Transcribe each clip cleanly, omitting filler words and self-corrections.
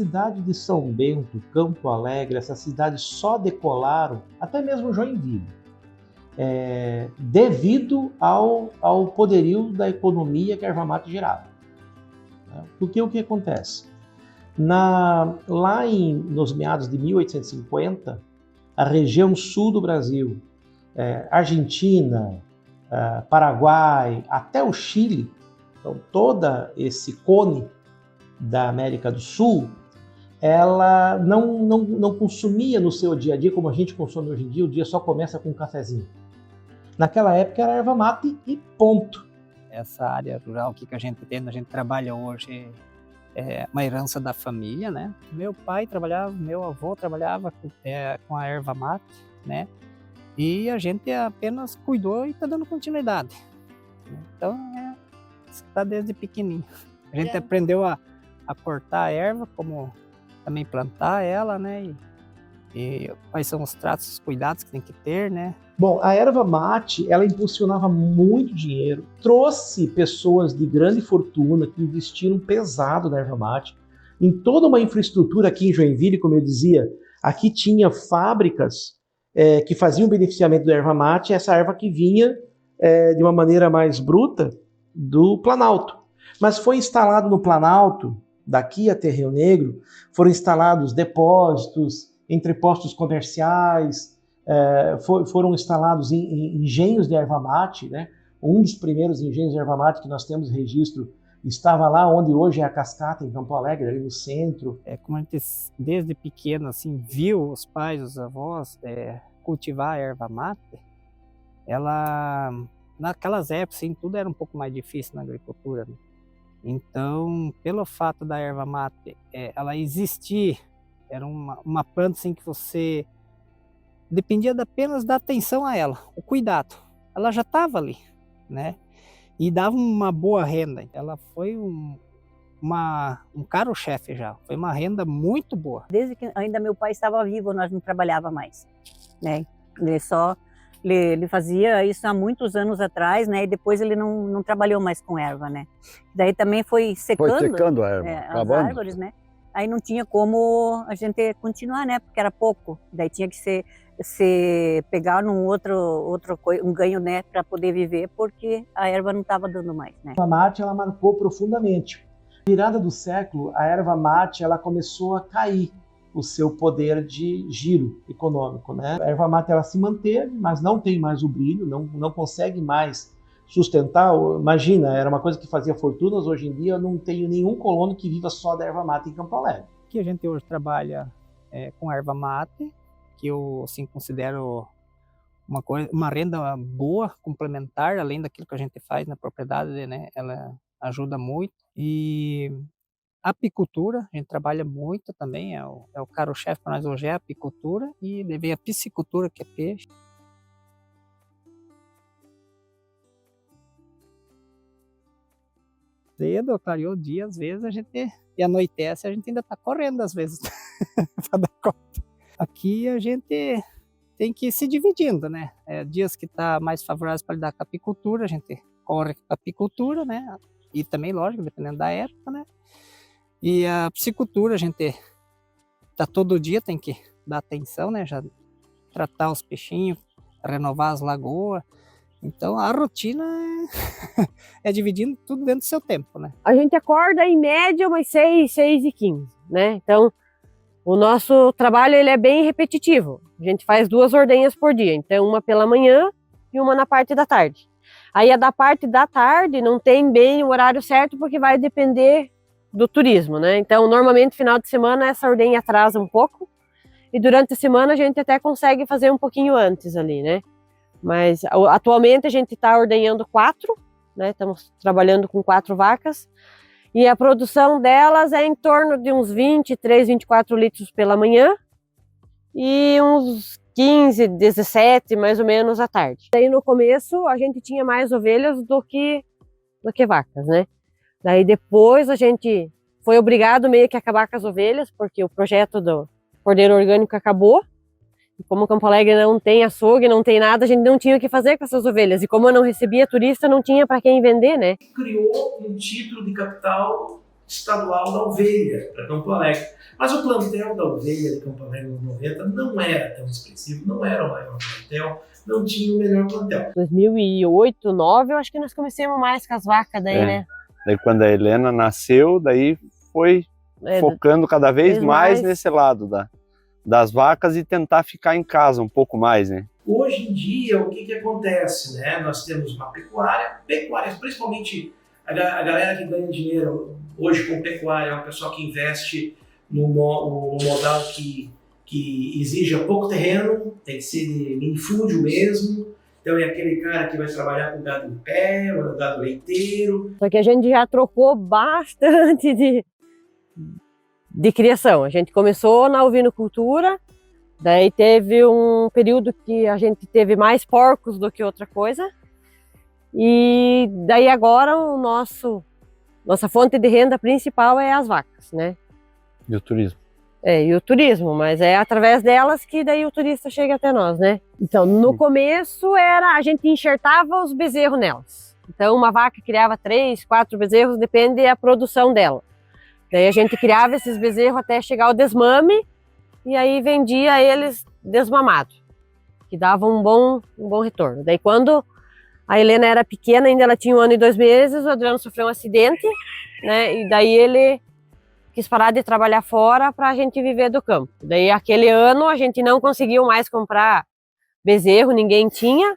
cidade de São Bento, Campo Alegre, essas cidades só decolaram, até mesmo Joinville, devido ao poderio da economia que a erva mate gerava. Porque o que acontece? Nos meados de 1850, a região sul do Brasil, Argentina, Paraguai, até o Chile, então todo esse cone da América do Sul, ela não consumia no seu dia a dia como a gente consome hoje em dia. O dia só começa com um cafezinho. Naquela época era erva mate e ponto. Essa área rural que a gente tem, a gente trabalha hoje, é uma herança da família, né? Meu pai trabalhava, meu avô trabalhava com a erva mate, né? E a gente apenas cuidou e está dando continuidade. Então, está desde pequenininho. A gente aprendeu a cortar a erva, como também plantar ela, né? E quais são os tratos, os cuidados que tem que ter, né? Bom, a erva mate, ela impulsionava muito dinheiro, trouxe pessoas de grande fortuna que investiram pesado na erva mate, em toda uma infraestrutura aqui em Joinville, como eu dizia, aqui tinha fábricas que faziam beneficiamento da erva mate, essa erva que vinha de uma maneira mais bruta do Planalto. Mas foi instalado no Planalto, daqui até Rio Negro, foram instalados depósitos, entrepostos comerciais, foram instalados engenhos de erva mate, né? Um dos primeiros engenhos de erva mate que nós temos registro estava lá onde hoje é a Cascata, em Campo Alegre, ali no centro. Como a gente desde pequeno assim, viu os pais, os avós cultivar a erva mate, naquelas épocas assim, tudo era um pouco mais difícil na agricultura, né? Então, pelo fato da erva mate ela existir, era uma planta assim, que você dependia apenas da atenção a ela, o cuidado. Ela já estava ali, né? E dava uma boa renda. Ela foi um carro-chefe já. Foi uma renda muito boa. Desde que ainda meu pai estava vivo, nós não trabalhava mais, né? Ele fazia isso há muitos anos atrás, né? E depois ele não trabalhou mais com erva, né? Daí também foi secando, secando a erva, as árvores, né? Aí não tinha como a gente continuar, né? Porque era pouco. Daí tinha que se pegar um ganho, né? Para poder viver, porque a erva não estava dando mais, né? A erva mate, ela marcou profundamente. Na virada do século, a erva mate, ela começou a cair o seu poder de giro econômico, né? A erva mate, ela se manteve, mas não tem mais o brilho, não consegue mais sustentar. Imagina, era uma coisa que fazia fortunas. Hoje em dia eu não tenho nenhum colono que viva só da erva mate em Campo Alegre. Aqui a gente hoje trabalha com erva mate, que eu assim, considero uma renda boa, complementar, além daquilo que a gente faz na propriedade, né? Ela ajuda muito. E a apicultura, a gente trabalha muito também, é o carro-chefe para nós hoje é a apicultura, e daí vem a piscicultura, que é peixe. Cedo, clareou o dia, às vezes e anoitece, a gente ainda está correndo às vezes para dar conta. Aqui a gente tem que ir se dividindo, né? Dias que está mais favoráveis para lidar com a apicultura, a gente corre com a apicultura, né? E também, lógico, dependendo da época, né? E a piscicultura, a gente tá todo dia, tem que dar atenção, né? Já tratar os peixinhos, renovar as lagoas. Então a rotina é dividindo tudo dentro do seu tempo, né? A gente acorda em média umas 6h15, né? Então o nosso trabalho ele é bem repetitivo. A gente faz 2 ordenhas por dia, então uma pela manhã e uma na parte da tarde. Aí a da parte da tarde não tem bem o horário certo, porque vai depender do turismo, né? Então normalmente final de semana essa ordenha atrasa um pouco, e durante a semana a gente até consegue fazer um pouquinho antes ali, né? Mas atualmente a gente está ordenhando 4, né? Estamos trabalhando com 4 vacas, e a produção delas é em torno de uns 23, 24 litros pela manhã e uns 15, 17 mais ou menos à tarde. Daí no começo a gente tinha mais ovelhas do que vacas, né? Daí depois a gente foi obrigado meio que a acabar com as ovelhas, porque o projeto do Cordeiro Orgânico acabou. E como Campo Alegre não tem açougue, não tem nada, a gente não tinha o que fazer com essas ovelhas. E como eu não recebia turista, não tinha para quem vender, né? Criou um título de capital estadual da ovelha para Campo Alegre. Mas o plantel da ovelha de Campo Alegre nos 90 não era tão expressivo, não era o maior plantel, não tinha o melhor plantel. 2008, 2009, eu acho que nós começamos mais com as vacas daí, né? Daí quando a Helena nasceu, daí foi focando cada vez mais nesse lado das vacas e tentar ficar em casa um pouco mais, né? Hoje em dia, o que acontece, né? Nós temos uma pecuária, principalmente a galera que ganha dinheiro hoje com pecuária, é um pessoal que investe no modal que exija pouco terreno, tem que ser de minifúndio mesmo. Então é aquele cara que vai trabalhar com gado em pé, o gado leiteiro. Só que a gente já trocou bastante de criação. A gente começou na ovinocultura, daí teve um período que a gente teve mais porcos do que outra coisa. E daí agora nossa fonte de renda principal é as vacas, né? E o turismo. E o turismo, mas é através delas que daí o turista chega até nós, né? Então, no começo a gente enxertava os bezerros nelas. Então, uma vaca criava 3, 4 bezerros, depende da produção dela. Daí a gente criava esses bezerros até chegar ao desmame e aí vendia eles desmamados, que dava um bom retorno. Daí quando a Helena era pequena, ainda ela tinha 1 ano e 2 meses, o Adriano sofreu um acidente, né? E daí ele quis parar de trabalhar fora para a gente viver do campo. Daí aquele ano a gente não conseguiu mais comprar bezerro, ninguém tinha.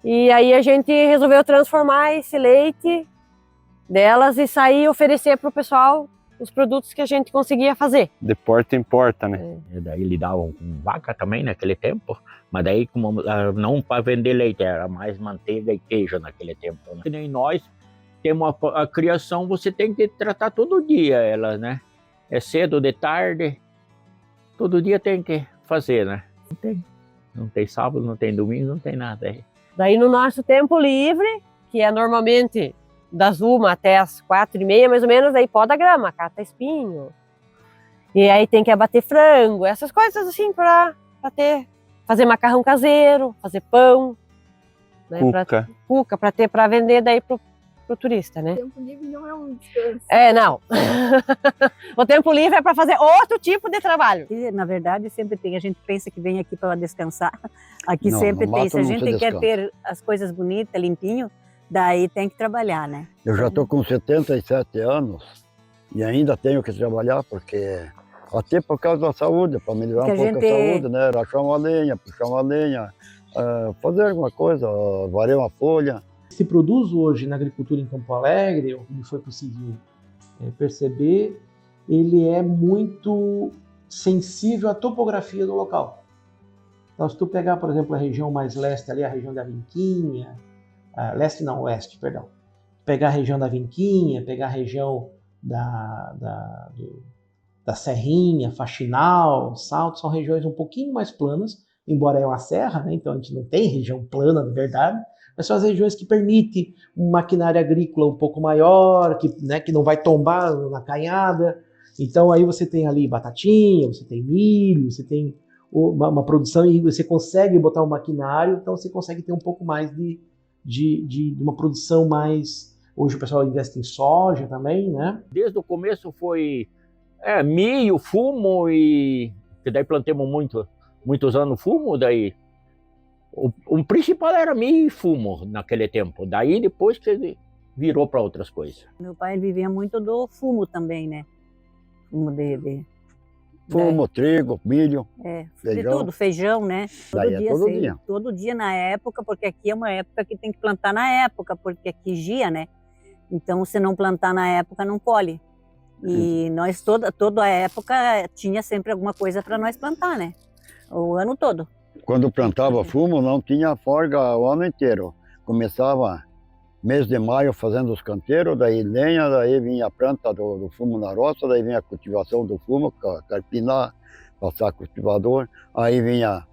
E aí a gente resolveu transformar esse leite delas e sair oferecer para o pessoal os produtos que a gente conseguia fazer. De porta em porta, né? E daí lidavam com vaca também naquele tempo, mas daí como, não para vender leite, era mais manteiga e queijo naquele tempo. Né? Que nem nós temos a criação, você tem que tratar todo dia ela, né? É cedo, de tarde, todo dia tem que fazer, né? Não tem sábado, não tem domingo, não tem nada aí. Daí no nosso tempo livre, que é normalmente das 1 até as 4h30, mais ou menos, aí poda grama, cata espinho. E aí tem que abater frango, essas coisas assim para fazer macarrão caseiro, fazer pão, né? Cuca, para vender daí pro turista, né? O tempo livre não é um descanso. Não. O tempo livre é para fazer outro tipo de trabalho. E, na verdade, sempre tem. A gente pensa que vem aqui para descansar. Aqui Não, sempre no tem. mato Se a não gente se quer descansa. ter as coisas bonitas, limpinho, daí tem que trabalhar, né? Eu já estou com 77 anos e ainda tenho que trabalhar porque até por causa da saúde, para melhorar Que um pouco a saúde, né? Rachar uma lenha, puxar uma lenha, fazer alguma coisa, varrer uma folha. Se produz hoje na agricultura em Campo Alegre, o que foi possível perceber, ele é muito sensível à topografia do local. Então, se tu pegar, por exemplo, a região mais leste, ali a região da Vinquinha, oeste, perdão. Pegar a região da Vinquinha, pegar a região da Serrinha, Faxinal, Salto, são regiões um pouquinho mais planas, embora é uma serra, né? Então a gente não tem região plana de verdade, mas são as regiões que permitem uma maquinária agrícola um pouco maior, que não vai tombar na canhada. Então aí você tem ali batatinha, você tem milho, você tem uma produção e você consegue botar um maquinário, então você consegue ter um pouco mais de uma produção mais... Hoje o pessoal investe em soja também, né? Desde o começo foi milho, fumo e... Que daí plantamos muitos anos fumo, daí... O principal era milho e fumo naquele tempo. Daí depois que virou para outras coisas. Meu pai vivia muito do fumo também, né? Fumo Fumo, trigo, milho, de feijão. tudo, feijão, né? Daí é todo dia. Todo dia na época, porque aqui é uma época que tem que plantar na época, porque aqui gia, né? Então, se não plantar na época, não colhe. E nós, toda a época, tinha sempre alguma coisa para nós plantar, né? O ano todo. Quando plantava fumo, não tinha folga o ano inteiro. Começava mês de maio fazendo os canteiros, daí lenha, daí vinha a planta do fumo na roça, daí vinha a cultivação do fumo, carpinar, passar cultivador, aí vinha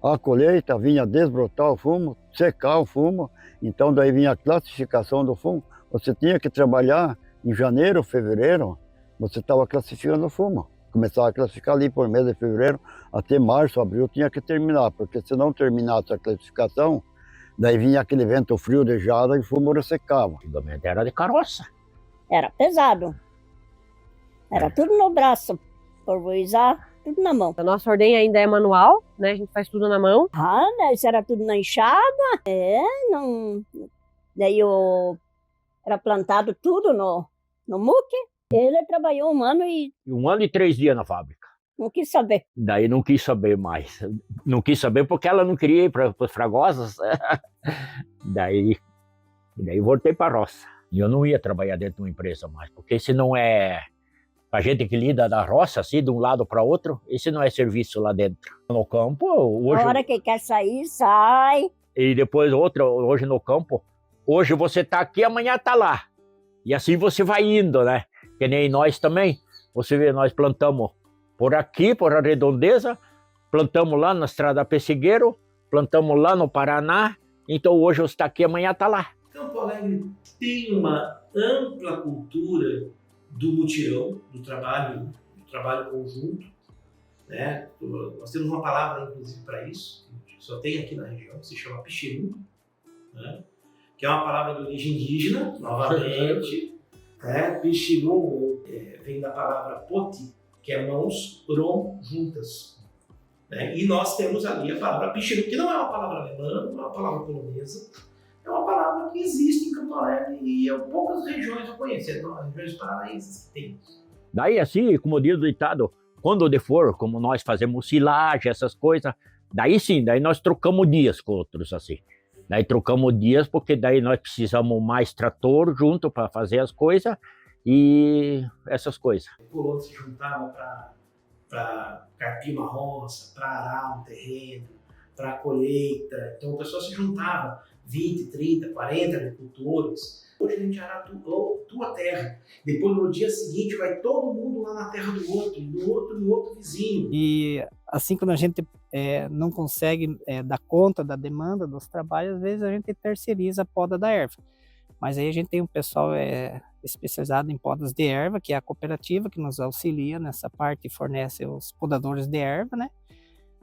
a colheita, vinha desbrotar o fumo, secar o fumo, então daí vinha a classificação do fumo. Você tinha que trabalhar em janeiro, fevereiro, você estava classificando o fumo. Começava a classificar ali por mês de fevereiro, até março, abril, tinha que terminar, porque se não terminasse a classificação, daí vinha aquele vento frio de geada e o fumo ressecava. Antigamente era de carroça. Era pesado. Era tudo no braço, pulverizar, tudo na mão. A nossa ordenha ainda é manual, né? A gente faz tudo na mão. Ah, né, isso era tudo na enxada, não... Daí era plantado tudo no muque. Ele trabalhou 1 ano e 1 ano e 3 dias na fábrica. não quis saber. Daí não quis saber mais. Não quis saber porque ela não queria ir para os Fragosas. daí voltei para a roça. E eu não ia trabalhar dentro de uma empresa mais, porque se não é a gente que lida da roça, assim, de um lado para outro, esse não é serviço lá dentro. No campo, hoje... A hora que quer sair, sai. E depois outra, hoje no campo, hoje você tá aqui, amanhã tá lá. E assim você vai indo, né? Que nem nós também. Você vê, nós plantamos por aqui, por a redondeza, plantamos lá na Estrada Pessegueiro, plantamos lá no Paraná, então hoje você está aqui, amanhã está lá. Campo Alegre tem uma ampla cultura do mutirão, do trabalho conjunto, né? Nós temos uma palavra, inclusive, para isso, que só tem aqui na região, que se chama pichiru, né? Que é uma palavra de origem indígena, novamente. Né? Pichiru vem da palavra poti, que é mãos, rom, juntas. Né? E nós temos ali a palavra pichiru, que não é uma palavra alemã, não é uma palavra polonesa, é uma palavra que existe em Campo Alegre e poucas regiões eu conheço, as regiões paranaenses que tem. Daí assim, como diz o ditado, quando for, como nós fazemos silagem, essas coisas, daí sim, daí nós trocamos dias com outros assim. Daí trocamos dias porque daí nós precisamos mais trator junto para fazer as coisas e essas coisas. O colono se juntava para carpir uma roça, para arar um terreno, para colheita. Então o pessoal se juntava, 20, 30, 40 agricultores. Hoje a gente ara tua terra. Depois no dia seguinte vai todo mundo lá na terra do outro, e no outro vizinho. E assim quando a gente não consegue dar conta da demanda dos trabalhos, às vezes a gente terceiriza a poda da erva. Mas aí a gente tem um pessoal especializado em podas de erva, que é a cooperativa que nos auxilia nessa parte e fornece os podadores de erva, né?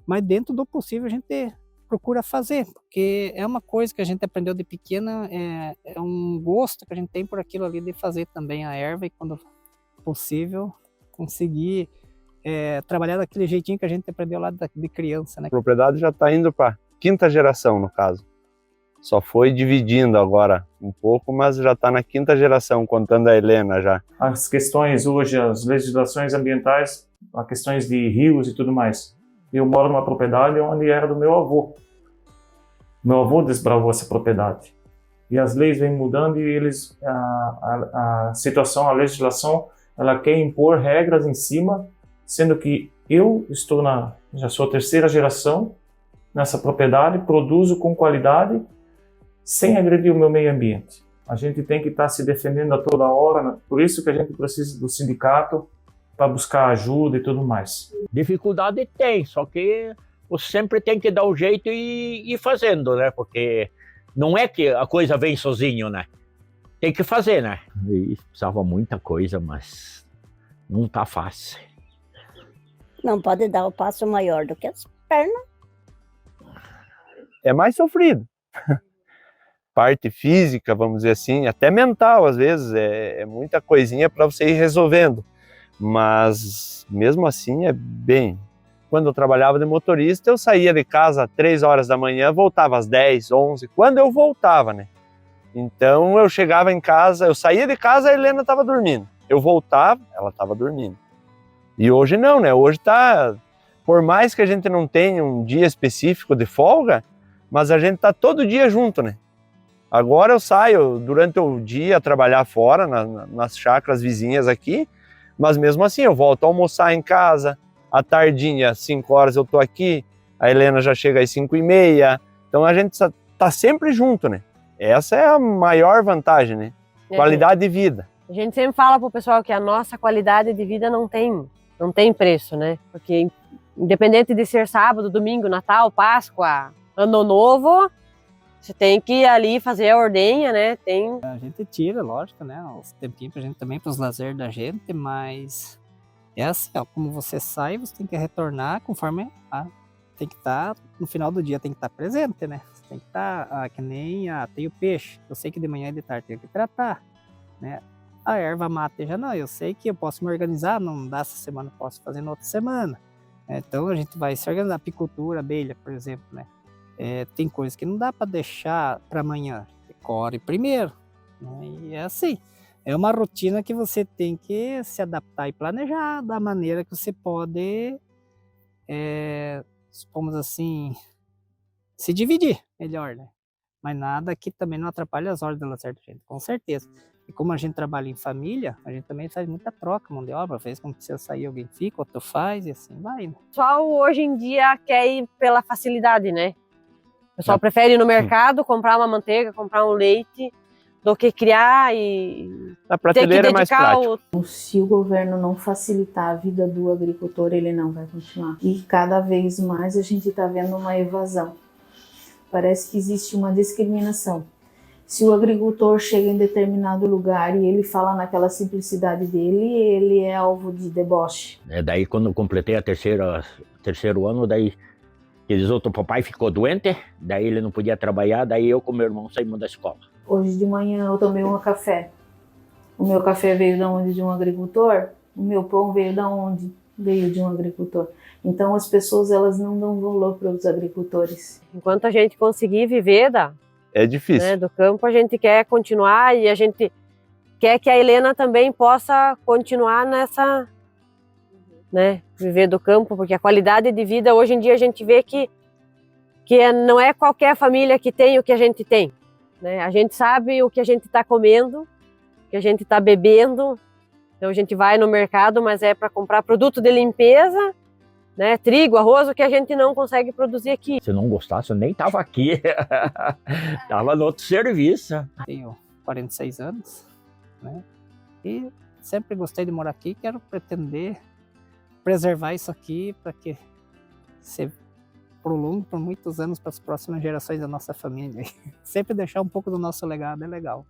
Mas dentro do possível a gente procura fazer, porque é uma coisa que a gente aprendeu de pequena, é um gosto que a gente tem por aquilo ali de fazer também a erva e quando possível conseguir trabalhar daquele jeitinho que a gente aprendeu lá de criança, né? A propriedade já está indo para 5ª geração, no caso. Só foi dividindo agora um pouco, mas já está na 5ª geração, contando a Helena já. As questões hoje, as legislações ambientais, as questões de rios e tudo mais. Eu moro numa propriedade onde era do meu avô. Meu avô desbravou essa propriedade. E as leis vêm mudando e eles, a situação, a legislação, ela quer impor regras em cima, sendo que eu já sou a 3ª geração nessa propriedade, produzo com qualidade, sem agredir o meu meio ambiente. A gente tem que estar se defendendo a toda hora, por isso que a gente precisa do sindicato, para buscar ajuda e tudo mais. Dificuldade tem, só que você sempre tem que dar um jeito e ir fazendo, né? Porque não é que a coisa vem sozinho, né? Tem que fazer, né? E precisava muita coisa, mas não tá fácil. Não pode dar o passo maior do que as pernas. É mais sofrido. Parte física, vamos dizer assim, até mental às vezes, é muita coisinha para você ir resolvendo. Mas mesmo assim é bem. Quando eu trabalhava de motorista, eu saía de casa às 3 horas da manhã, voltava às 10, 11, quando eu voltava, né? Então eu chegava em casa, eu saía de casa, a Helena estava dormindo. Eu voltava, ela estava dormindo. E hoje não, né? Hoje tá, por mais que a gente não tenha um dia específico de folga, mas a gente tá todo dia junto, né? Agora eu saio durante o dia trabalhar fora, nas chácaras vizinhas aqui, mas mesmo assim eu volto a almoçar em casa, à tardinha, às 5 horas eu tô aqui, a Helena já chega às 5h30, então a gente tá sempre junto, né? Essa é a maior vantagem, né? Qualidade de vida. A gente sempre fala pro pessoal que a nossa qualidade de vida não tem preço, né? Porque independente de ser sábado, domingo, Natal, Páscoa, Ano Novo, você tem que ir ali fazer a ordenha, né? A gente tira, lógico, né? Os tempinhos pra gente também, pros lazer da gente, mas é assim, ó, como você sai, você tem que retornar conforme tem que estar, no final do dia tem que estar presente, né? Você tem que estar, que nem tem o peixe. Eu sei que de manhã e de tarde tem que tratar, né? A erva mate já não, eu sei que eu posso me organizar, não dá essa semana, posso fazer na outra semana. Então a gente vai se organizar, apicultura, abelha, por exemplo, né? Tem coisas que não dá para deixar para amanhã, colhe primeiro, né? E é assim, é uma rotina que você tem que se adaptar e planejar da maneira que você pode, supomos assim, se dividir melhor, né? Mas nada que também não atrapalhe as horas da certa gente, com certeza. E como a gente trabalha em família, a gente também faz muita troca, mão de obra, às vezes quando precisa sair alguém fica, outro faz e assim vai, né? O pessoal hoje em dia quer ir pela facilidade, né? O pessoal prefere ir no mercado, comprar uma manteiga, comprar um leite, do que criar e A ter que prateleira é mais dedicar prático. Se o governo não facilitar a vida do agricultor, ele não vai continuar. E cada vez mais a gente está vendo uma evasão. Parece que existe uma discriminação. Se o agricultor chega em determinado lugar e ele fala naquela simplicidade dele, ele é alvo de deboche. Daí quando eu completei terceiro ano, daí eles outro papai ficou doente, daí ele não podia trabalhar, daí eu com meu irmão saímos da escola. Hoje de manhã eu tomei um café. O meu café veio de onde? De um agricultor. O meu pão veio de onde? Veio de um agricultor. Então as pessoas elas não dão valor para os agricultores. Enquanto a gente conseguir viver É difícil. né, do campo, a gente quer continuar e a gente quer que a Helena também possa continuar nessa, né, viver do campo, porque a qualidade de vida hoje em dia a gente vê que não é qualquer família que tem o que a gente tem, né? A gente sabe o que a gente está comendo, o que a gente está bebendo, então a gente vai no mercado, mas é para comprar produto de limpeza, né, trigo, arroz, o que a gente não consegue produzir aqui. Se eu não gostasse, eu nem tava aqui. Tava no outro serviço. Tenho 46 anos, né? E sempre gostei de morar aqui, quero pretender preservar isso aqui para que se prolongue por muitos anos para as próximas gerações da nossa família. Sempre deixar um pouco do nosso legado é legal.